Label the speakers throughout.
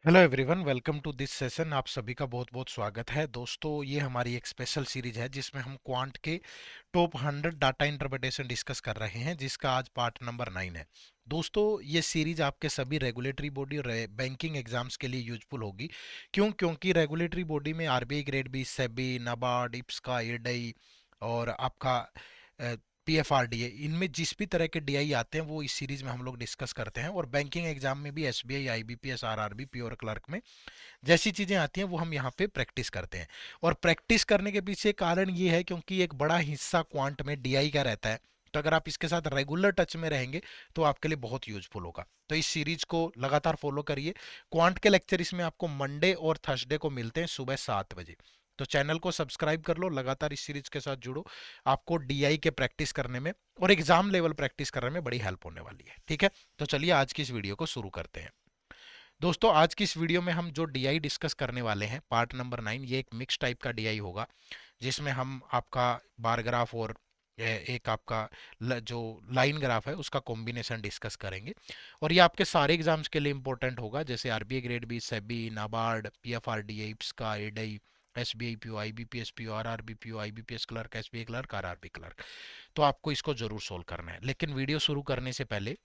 Speaker 1: Hello everyone, welcome to this session. आप सभी का बहुत बहुत स्वागत है दोस्तों। ये हमारी एक स्पेशल सीरीज है जिसमें हम क्वांट के टॉप 100 डाटा इंटरप्रिटेशन डिस्कस कर रहे हैं, जिसका आज पार्ट नंबर 9 है। दोस्तों, ये सीरीज आपके सभी रेगुलेटरी बॉडी और बैंकिंग एग्जाम्स के लिए यूजफुल होगी। क्योंकि रेगुलेटरी बॉडी में RBI grade B, SEBI, NABARD, इप्सका, एडई और आपका पीएफआरडीए, इनमें जिस भी तरह के डीआई आते हैं वो इस सीरीज में हम लोग डिस्कस करते हैं। और बैंकिंग एग्जाम में भी एसबीआई, आईबीपीएस, आरआरबी, पी और क्लर्क में जैसी चीजें आती हैं वो हम यहाँ पे प्रैक्टिस करते हैं। और प्रैक्टिस करने के पीछे कारण ये है क्योंकि एक बड़ा हिस्सा क्वांट में डीआई का रहता है। तो अगर आप इसके साथ रेगुलर टच में रहेंगे तो आपके लिए बहुत यूजफुल होगा। तो इस सीरीज को लगातार फॉलो करिए। क्वांट के लेक्चर इसमें आपको मंडे और थर्सडे को मिलते हैं सुबह 7 बजे। तो चैनल को सब्सक्राइब कर लो, लगातार इस सीरीज के साथ जुड़ो। आपको डीआई के प्रैक्टिस करने में और एग्जाम लेवल प्रैक्टिस करने में बड़ी हेल्प होने वाली है। ठीक है, तो चलिए आज की इस वीडियो को शुरू करते हैं। दोस्तों, आज की इस वीडियो में हम जो डीआई डिस्कस करने वाले हैं, पार्ट नंबर 9, ये एक मिक्स टाइप का डीआई होगा जिसमें हम आपका बार ग्राफ और एक आपका जो लाइन ग्राफ है उसका कॉम्बिनेशन डिस्कस करेंगे। और ये आपके सारे एग्जाम्स के लिए इंपॉर्टेंट होगा, जैसे RBI grade B, SEBI, NABARD, PFRDA, इप्सका, एडई, SBI PO, IBPS PO, RRB PO, IBPS clerk, SBI clerk, RRB clerk. तो आपको इसको जरूर सोल्व करना है। लेकिन वीडियो शुरू करने से पहले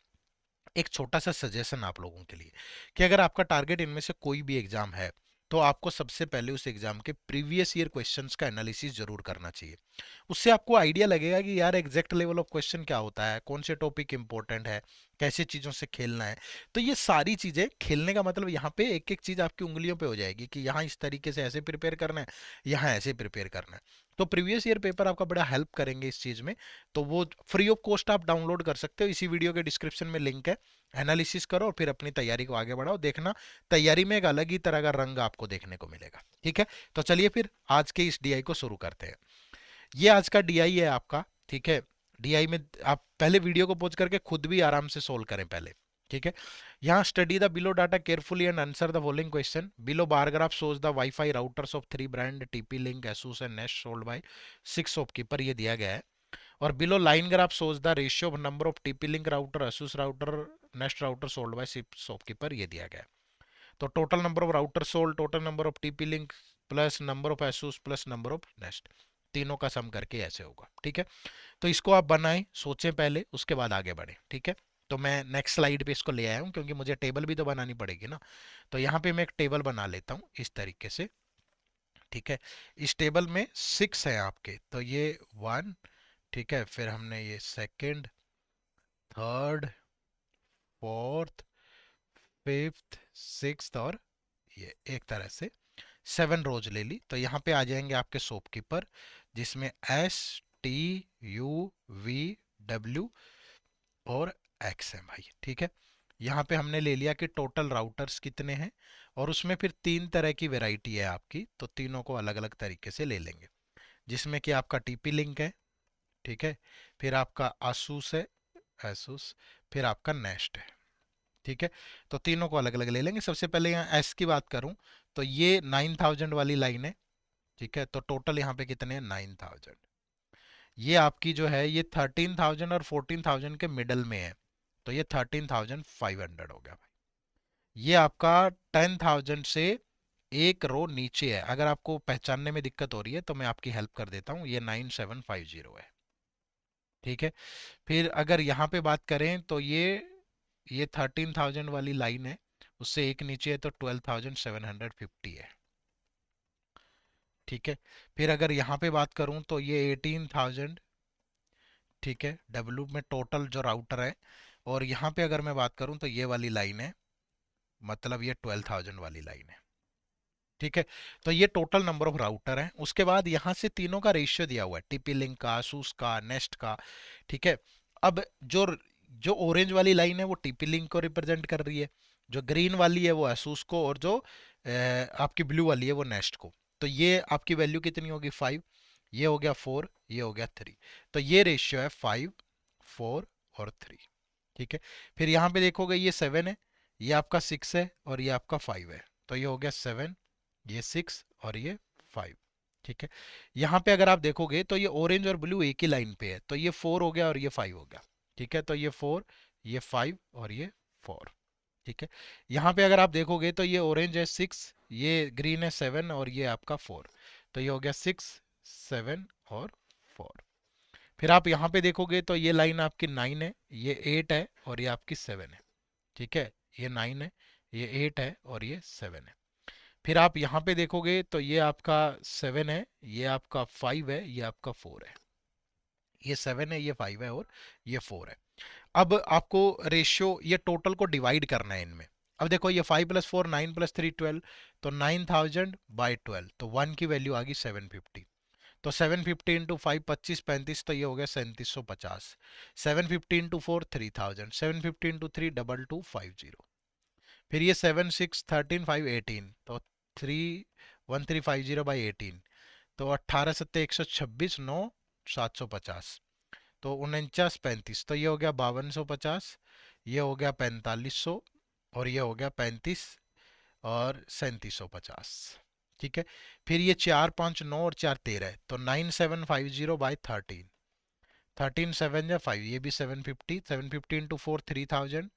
Speaker 1: एक छोटा सा सजेशन आप लोगों के लिए, कि अगर आपका टारगेट इनमें से कोई भी एग्जाम है तो आपको सबसे पहले उस एग्जाम के प्रीवियस ईयर क्वेश्चंस का एनालिसिस जरूर करना चाहिए। उससे आपको आइडिया लगेगा कि यार एग्जैक्ट लेवल ऑफ क्वेश्चन क्या होता है, कौन से टॉपिक इंपॉर्टेंट है, कैसे चीज़ों से खेलना है। तो ये सारी चीज़ें, खेलने का मतलब यहाँ पे एक एक चीज़ आपकी उंगलियों पे हो जाएगी कि यहाँ इस तरीके से ऐसे प्रिपेयर करना है, यहाँ ऐसे प्रिपेयर करना है। तो प्रीवियस ईयर पेपर आपका बड़ा हेल्प करेंगे इस चीज़ में। तो वो फ्री ऑफ कॉस्ट आप डाउनलोड कर सकते हो, इसी वीडियो के डिस्क्रिप्शन में लिंक है। एनालिसिस करो और फिर अपनी तैयारी को आगे बढ़ाओ। देखना, तैयारी में एक अलग ही तरह का रंग आपको देखने को मिलेगा। ठीक है, तो चलिए फिर आज के इस डीआई को शुरू करते हैं। ये आज का डीआई है आपका। ठीक है, डीआई में आप पहले वीडियो को पॉज करके खुद भी आराम से सोल्व करें पहले। ठीक है, यहाँ study the below data carefully and answer the following question. Below bar graph shows the wifi routers of 3 brand TP link, Asus and nest, sold by 6 shopkeeper, ये दिया गया है। और below line graph shows the ratio of number of TP Link router, Asus router, nest router sold bye 6 shopkeeper, ये दिया गया है। तो total number of router sold, total number of TP link plus number of Asus plus number of nest, तीनों का सम करके ऐसे होगा। ठीक है, तो इसको आप बनाएं, सोचें पहले, उसके बाद आगे बढ़ें। ठीक है, तो मैं नेक्स्ट स्लाइड पे इसको ले आया हूँ क्योंकि मुझे टेबल भी तो बनानी पड़ेगी ना। तो यहाँ पे मैं एक टेबल बना लेता हूँ इस तरीके से। ठीक है, इस टेबल में 6 है आपके, तो ये 1, ठीक है, फिर हमने ये second, third, fourth, fifth, sixth और ये एक तरह से 7 रोज ले ली। तो यहाँ पे आ जाएंगे आपके शॉपकीपर, जिसमें S, T, U, V, W और एक्स है भाई। ठीक है, यहाँ पे हमने ले लिया कि टोटल राउटर्स कितने हैं, और उसमें फिर 3 तरह की वैरायटी है आपकी, तो तीनों को अलग अलग तरीके से ले लेंगे। जिसमें कि आपका टीपी लिंक है, ठीक है, फिर आपका आसूस है, एसूस, फिर आपका नेस्ट है। ठीक है, तो तीनों को अलग अलग ले लेंगे। सबसे पहले यहाँ एस की बात करूं तो ये 9000 वाली लाइन है। ठीक है, तो टोटल यहाँ पे कितने हैं, 9000। ये आपकी जो है ये 13000 और 14000 के मिडल में है, तो ये 13500 हो गया भाई। ये आपका 10000 से एक रो नीचे है। अगर आपको पहचानने में दिक्कत हो रही है तो मैं आपकी हेल्प कर देता हूँ, ये 9750 है। ठीक है, फिर अगर यहाँ पे बात करें तो ये 13000 वाली लाइन है, उससे एक नीचे है तो 12750 है। ठीक है, फिर अगर यहाँ पे बात करूँ तो ये 18000, ठीक है, डब्ल्यू में टोटल जो राउटर है। और यहाँ पे अगर मैं बात करूँ तो ये वाली लाइन है, मतलब ये 12000 वाली लाइन है। ठीक है, तो ये टोटल नंबर ऑफ राउटर है। उसके बाद यहाँ से तीनों का रेशियो दिया हुआ है, टीपी लिंक का, asus का, नेस्ट का। ठीक है, अब जो जो ऑरेंज वाली लाइन है वो टीपी लिंक को रिप्रेजेंट कर रही है, जो ग्रीन वाली है वो asus को, और जो आपकी ब्लू वाली है वो नेस्ट को। तो ये आपकी वैल्यू कितनी होगी, 5, ये हो गया 4, ये हो गया 3। तो ये रेशियो है 5, 4 और 3। ठीक है, फिर यहाँ पे देखोगे ये 7 है, ये आपका 6 है और ये आपका 5 है, तो ये हो गया 7, ये 6 और ये 5। ठीक है, यहाँ पे अगर आप देखोगे तो ये ऑरेंज और ब्लू एक ही लाइन पे है, तो ये 4 हो गया और ये 5 हो गया। ठीक है, तो ये 4, ये 5 और ये 4। ठीक है, यहाँ पे अगर आप देखोगे तो ये ऑरेंज है 6, ये ग्रीन है 7 और ये आपका 4। तो ये हो गया 6, 7 और 4। फिर आप यहाँ पे देखोगे तो ये लाइन आपकी 9 है, ये 8 है और ये आपकी 7 है। ठीक है, ये 9 है, ये 8 है और ये 7 है। फिर आप यहाँ पे देखोगे तो ये आपका 7 है, ये आपका 5 है, ये आपका 4 है। ये 7 है, ये 5 है और ये 4 है। अब आपको रेशियो ये टोटल को डिवाइड करना है इनमें। अब देखो ये 5 प्लस 4 9 प्लस 3 12, तो 9000 बाई 12, तो 1 की वैल्यू आ गई 750। तो 750 इंटू 5 25 35, तो ये हो गया 3750। 750 इंटू 4 3000, 750 इंटू 3 2250। फिर ये 7 6 13 5 18, तो 3 1350 बाई 18, तो 18 सत्ते 126 9 750, तो 49 35, तो ये हो गया 5250, ये हो गया 4500 और ये हो गया 35 और 3750। ठीक है, फिर ये 4 5 9 और 4 13, तो 9750 बाई 13, 13 7 या 5, ये भी 750, 750 इंटू 4 3000,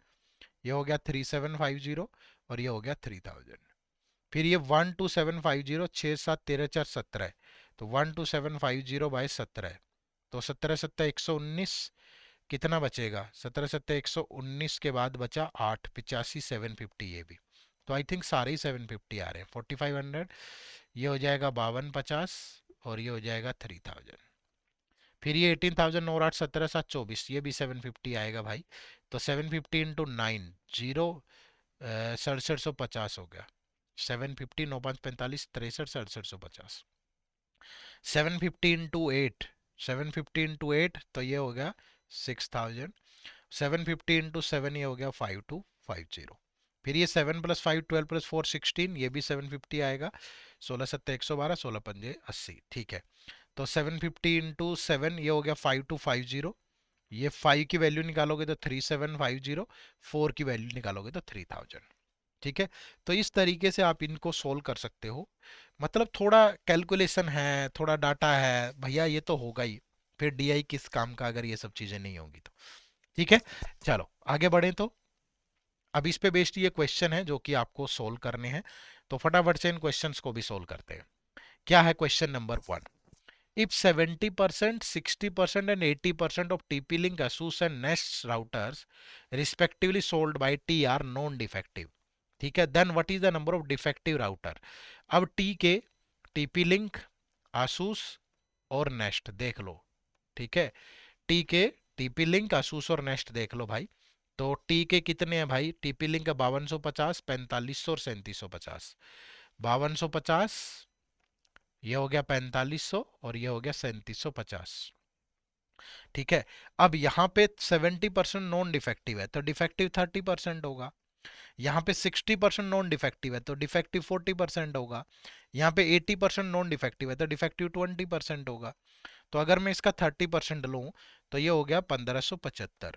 Speaker 1: ये हो गया 3750 और ये हो गया 3000। फिर ये 12750, 6 7 13 4 17, तो 12750 बाई 17, तो 17 17 119, कितना बचेगा? 17 17 119 के बाद बचा 8 85 750, ये भी। तो आई थिंक सारे ही 750 आ रहे हैं। 4500, ये हो जाएगा 5250 और ये हो जाएगा 3000। फिर ये 18000 और 8 17 7 24, ये भी 750 आएगा भाई। तो 750 इंटू 9 जीरो 6750 हो गया। 750 9 5 45 63 6750। 750 इंटू 8, 750 इंटू 8, तो ये हो गया 6000। 750 इंटू 7, ये हो गया 5250। फिर ये 7 प्लस 5 12 प्लस 4 16, ये भी 750 आएगा। 16 सत्ते 112, 16 पंजे 80। ठीक है, तो 750 इंटू 7, ये हो गया 5250। ये 5 की वैल्यू निकालोगे तो 3750, 4 की वैल्यू निकालोगे तो 3000। ठीक है, तो इस तरीके से आप इनको सोल्व कर सकते हो। मतलब थोड़ा कैलकुलेशन है, थोड़ा डाटा है भैया, ये तो होगा ही। फिर डीआई किस काम का अगर ये सब चीजें नहीं होंगी तो। ठीक है, चलो आगे बढ़े। तो अब इस पे बेस्ड ये क्वेश्चन है जो कि आपको सोल्व करने हैं, तो फटाफट से इन क्वेश्चंस को भी सोल्व करते हैं। क्या है question number 1? If 70%, 60% and 80% of TP-Link, ASUS and Nest routers respectively sold by T are non-defective, ठीक है, then what is the number of defective router? अब T के TP-Link, ASUS और Nest देख लो। ठीक है, T के TP-Link, ASUS और Nest देख लो भाई। तो T के कितने हैं भाई? TP-Link का 5250, 4500 और 3750। 5250, ये हो गया 4500 और ये हो गया 3750। ठीक है, अब यहाँ पे 70% नॉन डिफेक्टिव है तो डिफेक्टिव 30% होगा। यहाँ पे 60% नॉन डिफेक्टिव है तो डिफेक्टिव 40% होगा। यहाँ पे 80% नॉन डिफेक्टिव है तो डिफेक्टिव 20% होगा। तो अगर मैं इसका 30% लूँ तो ये हो गया 1575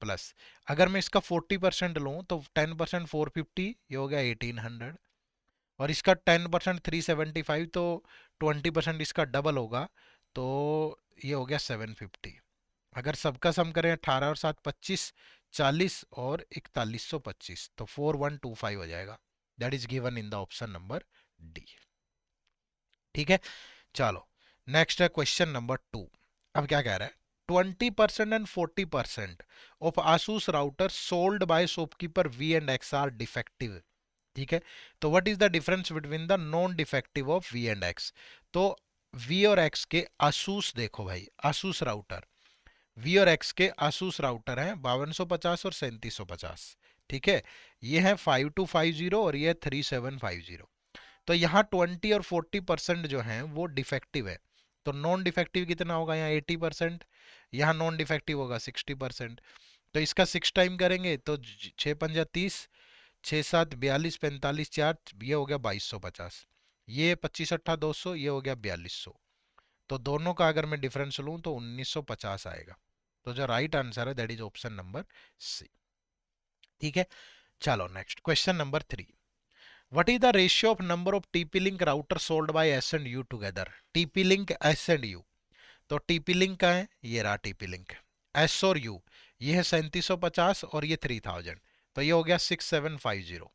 Speaker 1: प्लस। अगर मैं इसका 40% लूँ तो 10% 450, ये हो गया 1800। और इसका 10% 375, तो 20% इसका डबल होगा, तो ये हो गया 750। अगर सबका सम करें 18 और 7 25, 40 और 4125, तो 4125 हो जाएगा। That is given in the option number D. ठीक है, चलो नेक्स्ट है क्वेश्चन नंबर 2। अब क्या कह रहा है? 20% and 40% of Asus router sold by shopkeeper V and X are defective. ठीक है, तो what is the difference between the non defective of V and X? तो वी और एक्स के आसूस देखो भाई, आसूस राउटर वी और एक्स के आसूस राउटर हैं 5250 और 3750। ठीक है, ये है 5250 और ये 3750। तो यहाँ 20 और 40% जो हैं वो डिफेक्टिव है। तो नॉन डिफेक्टिव कितना होगा? यहाँ 80%, यहाँ नॉन डिफेक्टिव होगा 60%। तो इसका 6 टाइम करेंगे तो 6 पंजा 30, 6 7 42 45 4, ये हो गया 2250। ये 25 अट्ठा 200, ये हो गया 4200। तो दोनों का अगर मैं डिफरेंस लूं तो 1950 आएगा। तो जो राइट आंसर है that is option number C. ठीक है, चलो next question number 3। What is the ratio of number of TP Link router sold by S and U together? TP Link S and U, तो TP Link का है, ये रहा TP Link. S और U, ये है 3750 और ये 3000। तो ये हो गया 6750,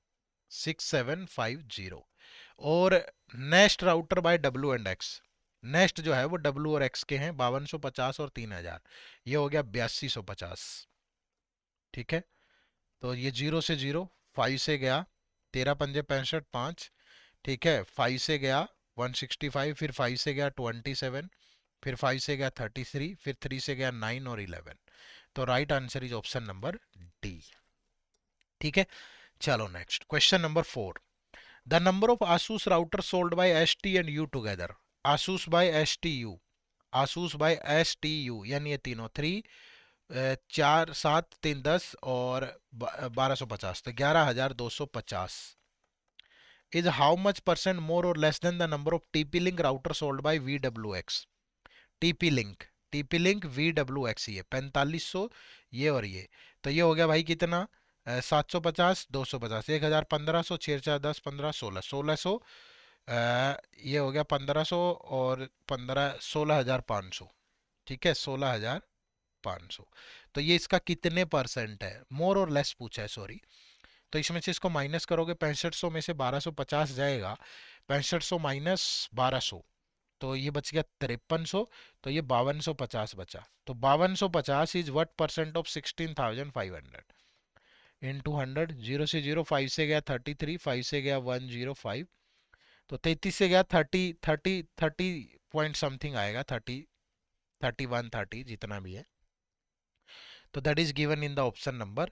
Speaker 1: 6750। और nest router by W and x, nest जो है वो डब्ल्यू और एक्स के हैं, 5250 और 3000, ये हो गया 8250। ठीक है, तो ये जीरो से जीरो, 5 से गया 13 पंजे 65 5। ठीक है, 5 से गया 165, फिर 5 से गया 27, फिर 5 से गया 33, फिर 3 से गया 9 और 11। तो right answer is option number D. ठीक है, चलो next question number 4। The number of Asus router sold by S T and U together, Asus by S T you, Asus by S T you, यानी ये तीनों three, 4 7 3 10 और 1250, तो 11250 is how much percent more or less than the number of TP-Link router sold by VWX। TP-Link, TP-Link VWX, ये 4500, ये और ये हो गया भाई कितना, 750, 250, 1500, 6 4 10 15 16, 1600, ये हो गया 1500 और 15, 16,500। ठीक है, 16,500। तो ये इसका कितने परसेंट है, मोर और लेस पूछा है, सॉरी। तो इसमें से इसको माइनस करोगे, 6500 में से 1250 जाएगा, 6500 माइनस 1200, तो ये बच गया 5300, तो ये 5250 बचा। तो 5250 is what percent of 16,500 in 200, zero से जीरो, 5 से गया 33, 5 से गया 105, तो 33 से गया 30, 30 30 पॉइंट समथिंग आएगा, 30, 31 30 जितना भी है। तो that is given in the option number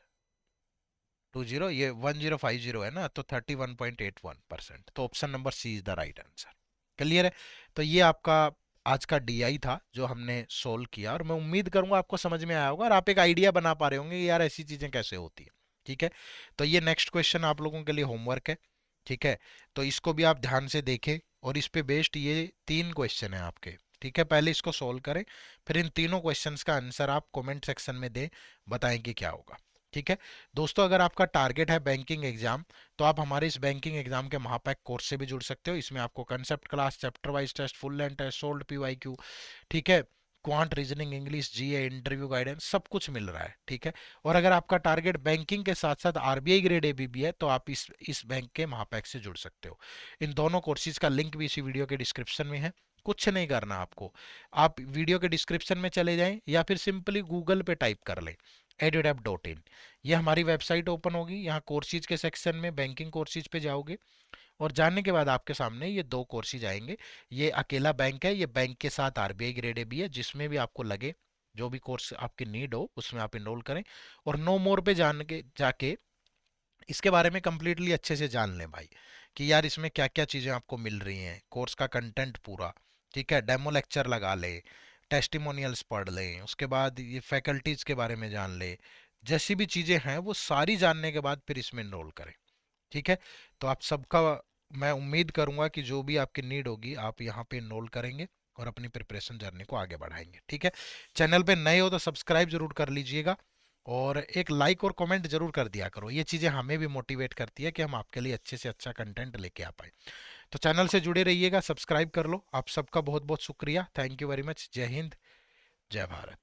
Speaker 1: 20, ये 1050 है ना, तो 31.81%। तो option number C is the right answer. Clear है? तो ये आपका आज का डीआई था जो हमने सोल्व किया, और मैं उम्मीद करूंगा आपको समझ में आया होगा और आप एक आइडिया बना पा रहे होंगे कि यार ऐसी चीजें कैसे होती है। ठीक है, तो ये नेक्स्ट क्वेश्चन आप लोगों के लिए होमवर्क है। ठीक है, तो इसको भी आप ध्यान से देखें, और इस पे बेस्ड ये 3 क्वेश्चन है आपके। ठीक है, पहले इसको सोल्व करें, फिर इन तीनों क्वेश्चंस का आंसर आप कमेंट सेक्शन में दें, बताएं कि क्या होगा। ठीक है दोस्तों, अगर आपका टारगेट है बैंकिंग एग्जाम, तो आप हमारे इस बैंकिंग एग्जाम के महापैक कोर्स से भी जुड़ सकते हो। इसमें आपको concept class, chapter wise test, full length test, solved PYQ, ठीक है, quant, reasoning, English, GA, interview guidance, सब कुछ मिल रहा है। ठीक है, और अगर आपका टारगेट बैंकिंग के साथ साथ आरबीआई ग्रेड ए भी है, तो आप इस बैंक के महापैक से जुड़ सकते हो। इन दोनों कोर्सेज का लिंक भी इसी वीडियो के डिस्क्रिप्शन में है। कुछ नहीं करना आपको, आप वीडियो के डिस्क्रिप्शन में चले जाएं या फिर सिंपली गूगल पे टाइप कर लें edudap.in, ये हमारी वेबसाइट ओपन होगी। यहाँ कोर्सेज के सेक्शन में बैंकिंग कोर्सेज पे जाओगे, और जानने के बाद आपके सामने ये 2 कोर्सेज आएंगे। ये अकेला बैंक है, ये बैंक के साथ आरबीआई ग्रेड ए भी है, जिसमें भी आपको लगे, जो भी कोर्स आपकी नीड हो उसमें आप इनरोल करें। और नो मोर पे जान के जाके इसके बारे में कंप्लीटली अच्छे से जान लें भाई, कि यार इसमें क्या क्या चीज़ें आपको मिल रही हैं, कोर्स का कंटेंट पूरा। ठीक है, डेमो लेक्चर लगा लें, टेस्टिमोनियल्स पढ़ लें, उसके बाद ये फैकल्टीज के बारे में जान लें, जैसी भी चीज़ें हैं वो सारी जानने के बाद फिर इसमें इनरोल करें। ठीक है, तो आप सबका मैं उम्मीद करूंगा कि जो भी आपकी नीड होगी आप यहाँ पे इनरोल करेंगे और अपनी प्रिपरेशन जर्नी को आगे बढ़ाएंगे। ठीक है, चैनल पे नए हो तो सब्सक्राइब जरूर कर लीजिएगा, और एक लाइक और कमेंट जरूर कर दिया करो। ये चीज़ें हमें भी मोटिवेट करती है कि हम आपके लिए अच्छे से अच्छा कंटेंट लेके आ पाए। तो चैनल से जुड़े रहिएगा, सब्सक्राइब कर लो। आप सबका बहुत बहुत शुक्रिया, थैंक यू वेरी मच। जय हिंद, जय भारत।